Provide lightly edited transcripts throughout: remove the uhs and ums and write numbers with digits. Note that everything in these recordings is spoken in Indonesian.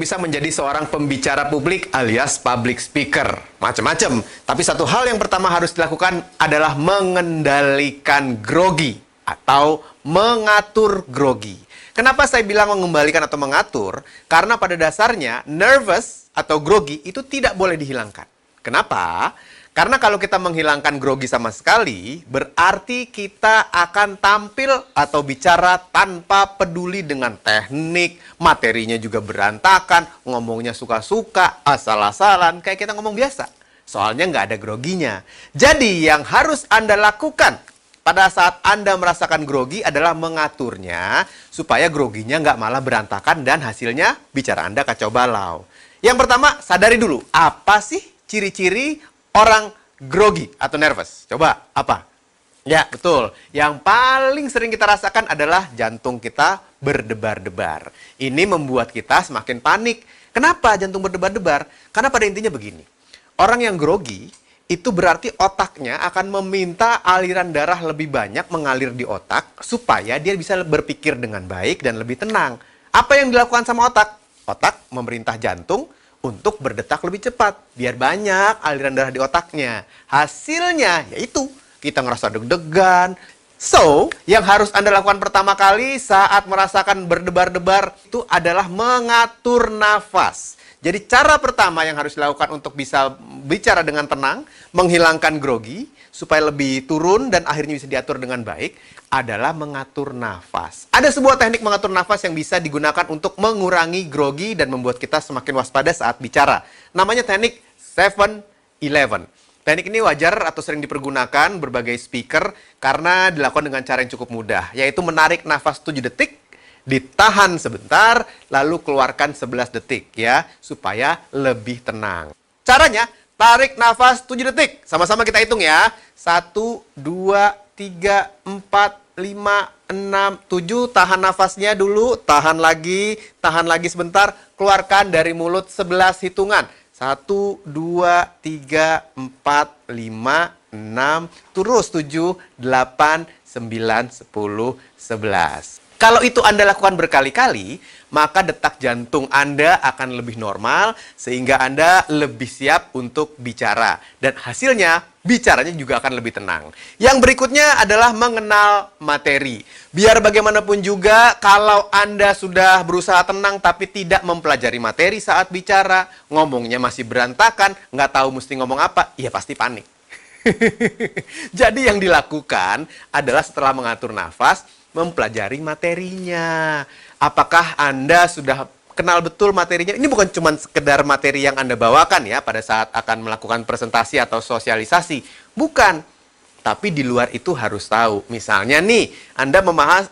bisa menjadi seorang pembicara publik alias public speaker. Macam-macam. Tapi satu hal yang pertama harus dilakukan adalah mengendalikan grogi atau mengatur grogi. Kenapa saya bilang mengembalikan atau mengatur? Karena pada dasarnya nervous atau grogi itu tidak boleh dihilangkan. Kenapa? Karena kalau kita menghilangkan grogi sama sekali, berarti kita akan tampil atau bicara tanpa peduli dengan teknik, materinya juga berantakan, ngomongnya suka-suka, asal-asalan, kayak kita ngomong biasa. Soalnya nggak ada groginya. Jadi yang harus Anda lakukan pada saat Anda merasakan grogi adalah mengaturnya, supaya groginya nggak malah berantakan dan hasilnya bicara Anda kacau balau. Yang pertama, sadari dulu, apa sih ciri-ciri orang grogi atau nervous? Coba, apa? Ya, betul. Yang paling sering kita rasakan adalah jantung kita berdebar-debar. Ini membuat kita semakin panik. Kenapa jantung berdebar-debar? Karena pada intinya begini. Orang yang grogi, itu berarti otaknya akan meminta aliran darah lebih banyak mengalir di otak, supaya dia bisa berpikir dengan baik dan lebih tenang. Apa yang dilakukan sama otak? Otak memerintah jantung untuk berdetak lebih cepat, biar banyak aliran darah di otaknya. Hasilnya yaitu kita ngerasa deg-degan. So, yang harus Anda lakukan pertama kali saat merasakan berdebar-debar itu adalah mengatur nafas. Jadi cara pertama yang harus dilakukan untuk bisa bicara dengan tenang, menghilangkan grogi, supaya lebih turun dan akhirnya bisa diatur dengan baik, adalah mengatur nafas. Ada sebuah teknik mengatur nafas yang bisa digunakan untuk mengurangi grogi dan membuat kita semakin waspada saat bicara. Namanya teknik 7-11. Teknik ini wajar atau sering dipergunakan berbagai speaker karena dilakukan dengan cara yang cukup mudah, yaitu menarik nafas 7 detik, ditahan sebentar, lalu keluarkan 11 detik ya, supaya lebih tenang. Caranya, tarik nafas 7 detik. Sama-sama kita hitung ya. 1, 2, 3, 4, 5, 6, 7. Tahan nafasnya dulu. Tahan lagi sebentar. Keluarkan dari mulut 11 hitungan. 1, 2, 3, 4, 5, 6. Terus 7, 8, 9, 10, 11. Kalau itu Anda lakukan berkali-kali, maka detak jantung Anda akan lebih normal, sehingga Anda lebih siap untuk bicara. Dan hasilnya, bicaranya juga akan lebih tenang. Yang berikutnya adalah mengenal materi. Biar bagaimanapun juga, kalau Anda sudah berusaha tenang tapi tidak mempelajari materi saat bicara, ngomongnya masih berantakan, nggak tahu mesti ngomong apa, ya pasti panik. Jadi yang dilakukan adalah setelah mengatur nafas, mempelajari materinya. Apakah Anda sudah kenal betul materinya? Ini bukan cuma sekedar materi yang Anda bawakan ya pada saat akan melakukan presentasi atau sosialisasi. Bukan. Tapi di luar itu harus tahu. Misalnya nih, Anda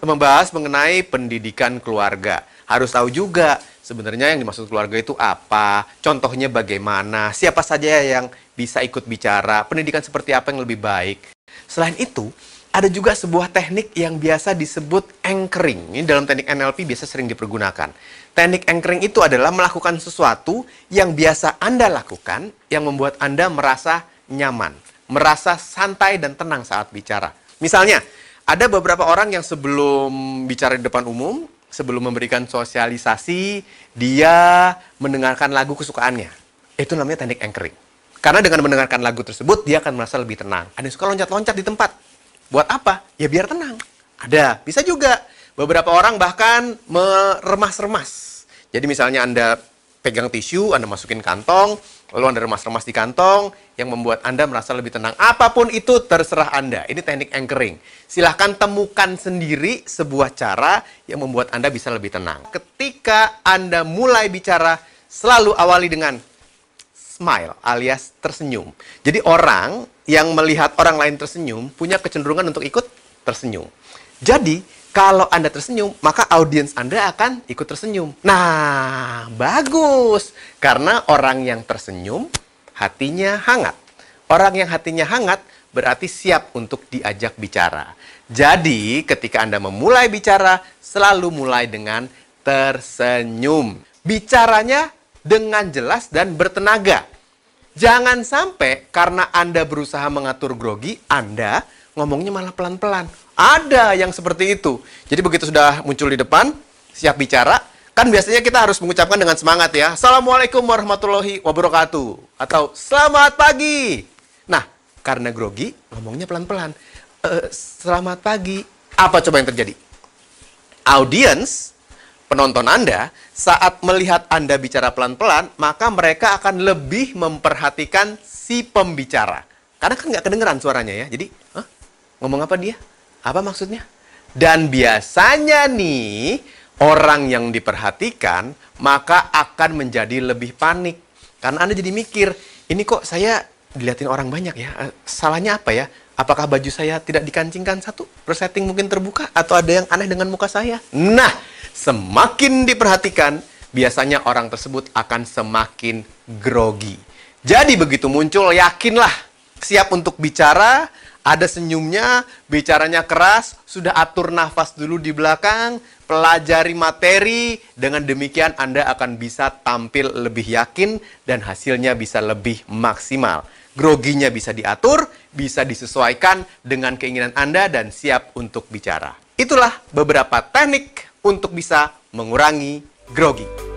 membahas mengenai pendidikan keluarga. Harus tahu juga sebenarnya yang dimaksud keluarga itu apa, contohnya bagaimana, siapa saja yang bisa ikut bicara, pendidikan seperti apa yang lebih baik. Selain itu, ada juga sebuah teknik yang biasa disebut anchoring. Ini dalam teknik NLP biasa sering dipergunakan. Teknik anchoring itu adalah melakukan sesuatu yang biasa Anda lakukan, yang membuat Anda merasa nyaman, merasa santai dan tenang saat bicara. Misalnya, ada beberapa orang yang sebelum bicara di depan umum, sebelum memberikan sosialisasi, dia mendengarkan lagu kesukaannya. Itu namanya teknik anchoring. Karena dengan mendengarkan lagu tersebut, dia akan merasa lebih tenang. Ada yang suka loncat-loncat di tempat. Buat apa? Ya biar tenang. Ada. Bisa juga. Beberapa orang bahkan meremas-remas. Jadi misalnya Anda pegang tisu, Anda masukin kantong, lalu Anda remas-remas di kantong, yang membuat Anda merasa lebih tenang. Apapun itu terserah Anda. Ini teknik anchoring. Silahkan temukan sendiri sebuah cara yang membuat Anda bisa lebih tenang. Ketika Anda mulai bicara, selalu awali dengan smile alias tersenyum. Jadi orang yang melihat orang lain tersenyum punya kecenderungan untuk ikut tersenyum. Jadi kalau Anda tersenyum, maka audiens Anda akan ikut tersenyum. Nah, bagus. Karena orang yang tersenyum hatinya hangat. Orang yang hatinya hangat berarti siap untuk diajak bicara. Jadi ketika Anda memulai bicara, selalu mulai dengan tersenyum. Bicaranya dengan jelas dan bertenaga. Jangan sampai karena Anda berusaha mengatur grogi, Anda ngomongnya malah pelan-pelan. Ada yang seperti itu. Jadi begitu sudah muncul di depan, siap bicara, Kan biasanya kita harus mengucapkan dengan semangat ya. Assalamualaikum warahmatullahi wabarakatuh. Atau selamat pagi. Nah, karena grogi, ngomongnya pelan-pelan. Selamat pagi. Apa coba yang terjadi? Audiens, penonton Anda, saat melihat Anda bicara pelan-pelan, maka mereka akan lebih memperhatikan si pembicara. Karena kan nggak kedengeran suaranya ya. Jadi, ngomong apa dia? Apa maksudnya? Dan biasanya nih, orang yang diperhatikan, maka akan menjadi lebih panik. Karena Anda jadi mikir, ini kok saya dilihatin orang banyak ya? Salahnya apa ya? Apakah baju saya tidak dikancingkan satu? Persetting mungkin terbuka? Atau ada yang aneh dengan muka saya? Nah, semakin diperhatikan, biasanya orang tersebut akan semakin grogi. Jadi begitu muncul, yakinlah siap untuk bicara, ada senyumnya, bicaranya keras, sudah atur nafas dulu di belakang, pelajari materi, dengan demikian Anda akan bisa tampil lebih yakin dan hasilnya bisa lebih maksimal. Groginya bisa diatur, bisa disesuaikan dengan keinginan Anda dan siap untuk bicara. Itulah beberapa teknik untuk bisa mengurangi grogi.